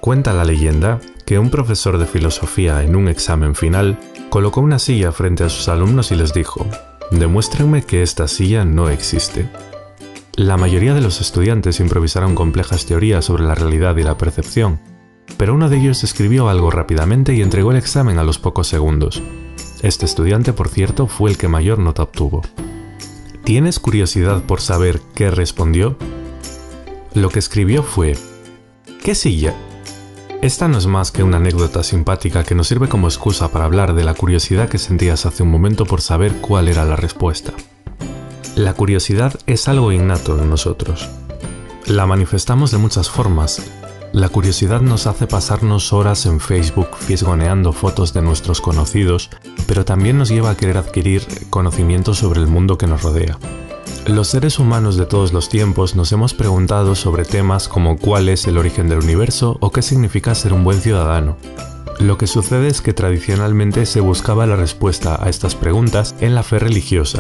Cuenta la leyenda que un profesor de filosofía en un examen final colocó una silla frente a sus alumnos y les dijo: «Demuéstrenme que esta silla no existe». La mayoría de los estudiantes improvisaron complejas teorías sobre la realidad y la percepción, pero uno de ellos escribió algo rápidamente y entregó el examen a los pocos segundos. Este estudiante, por cierto, fue el que mayor nota obtuvo. ¿Tienes curiosidad por saber qué respondió? Lo que escribió fue: ¿qué silla? Esta no es más que una anécdota simpática que nos sirve como excusa para hablar de la curiosidad que sentías hace un momento por saber cuál era la respuesta. La curiosidad es algo innato en nosotros. La manifestamos de muchas formas. La curiosidad nos hace pasarnos horas en Facebook fisgoneando fotos de nuestros conocidos, pero también nos lleva a querer adquirir conocimiento sobre el mundo que nos rodea. Los seres humanos de todos los tiempos nos hemos preguntado sobre temas como cuál es el origen del universo o qué significa ser un buen ciudadano. Lo que sucede es que tradicionalmente se buscaba la respuesta a estas preguntas en la fe religiosa,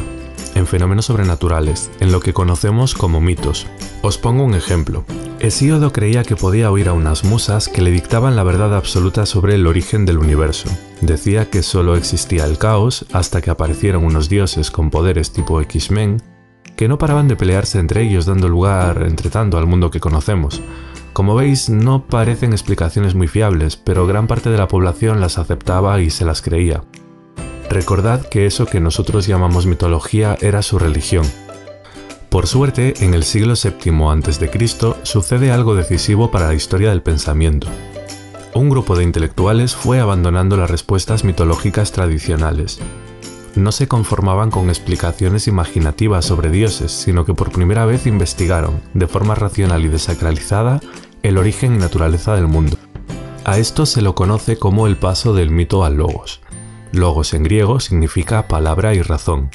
en fenómenos sobrenaturales, en lo que conocemos como mitos. Os pongo un ejemplo. Hesíodo creía que podía oír a unas musas que le dictaban la verdad absoluta sobre el origen del universo. Decía que solo existía el caos hasta que aparecieron unos dioses con poderes tipo X-Men, que no paraban de pelearse entre ellos, dando lugar, entre tanto, al mundo que conocemos. Como veis, no parecen explicaciones muy fiables, pero gran parte de la población las aceptaba y se las creía. Recordad que eso que nosotros llamamos mitología era su religión. Por suerte, en el siglo VII a.C. sucede algo decisivo para la historia del pensamiento. Un grupo de intelectuales fue abandonando las respuestas mitológicas tradicionales. No se conformaban con explicaciones imaginativas sobre dioses, sino que por primera vez investigaron, de forma racional y desacralizada, el origen y naturaleza del mundo. A esto se lo conoce como el paso del mito al logos. Logos en griego significa palabra y razón.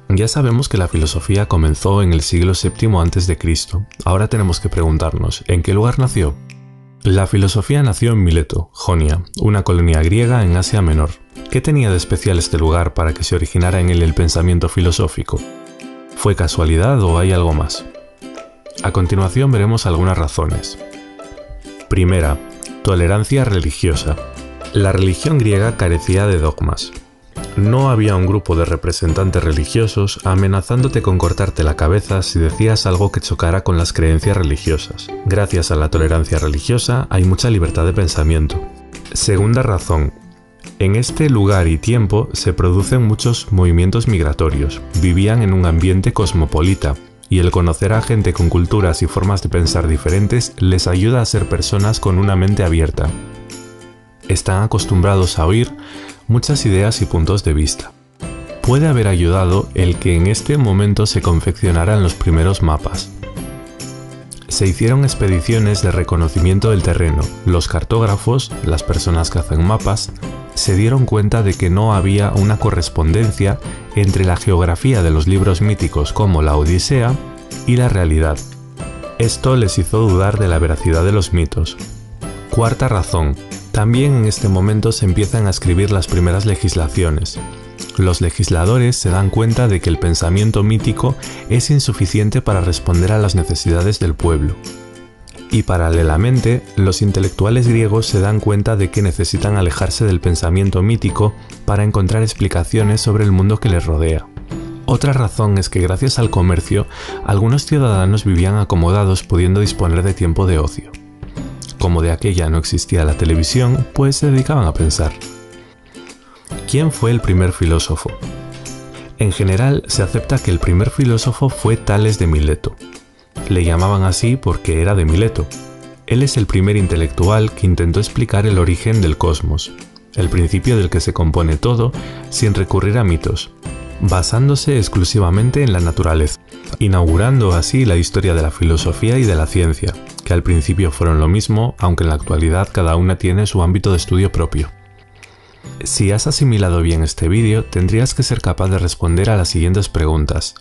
Ya sabemos que la filosofía comenzó en el siglo VII a.C. Ahora tenemos que preguntarnos, ¿en qué lugar nació? La filosofía nació en Mileto, Jonia, una colonia griega en Asia Menor. ¿Qué tenía de especial este lugar para que se originara en él el pensamiento filosófico? ¿Fue casualidad o hay algo más? A continuación veremos algunas razones. Primera, tolerancia religiosa. La religión griega carecía de dogmas. No había un grupo de representantes religiosos amenazándote con cortarte la cabeza si decías algo que chocara con las creencias religiosas. Gracias a la tolerancia religiosa hay mucha libertad de pensamiento. Segunda razón. En este lugar y tiempo se producen muchos movimientos migratorios. Vivían en un ambiente cosmopolita, y el conocer a gente con culturas y formas de pensar diferentes les ayuda a ser personas con una mente abierta. Están acostumbrados a oír muchas ideas y puntos de vista. Puede haber ayudado el que en este momento se confeccionaran los primeros mapas. Se hicieron expediciones de reconocimiento del terreno. Los cartógrafos, las personas que hacen mapas, se dieron cuenta de que no había una correspondencia entre la geografía de los libros míticos como la Odisea y la realidad. Esto les hizo dudar de la veracidad de los mitos. Cuarta razón. También en este momento se empiezan a escribir las primeras legislaciones. Los legisladores se dan cuenta de que el pensamiento mítico es insuficiente para responder a las necesidades del pueblo. Y paralelamente, los intelectuales griegos se dan cuenta de que necesitan alejarse del pensamiento mítico para encontrar explicaciones sobre el mundo que les rodea. Otra razón es que gracias al comercio, algunos ciudadanos vivían acomodados pudiendo disponer de tiempo de ocio. Como de aquella no existía la televisión, pues se dedicaban a pensar. ¿Quién fue el primer filósofo? En general, se acepta que el primer filósofo fue Tales de Mileto. Le llamaban así porque era de Mileto. Él es el primer intelectual que intentó explicar el origen del cosmos, el principio del que se compone todo, sin recurrir a mitos, basándose exclusivamente en la naturaleza, inaugurando así la historia de la filosofía y de la ciencia, que al principio fueron lo mismo, aunque en la actualidad cada una tiene su ámbito de estudio propio. Si has asimilado bien este vídeo, tendrías que ser capaz de responder a las siguientes preguntas.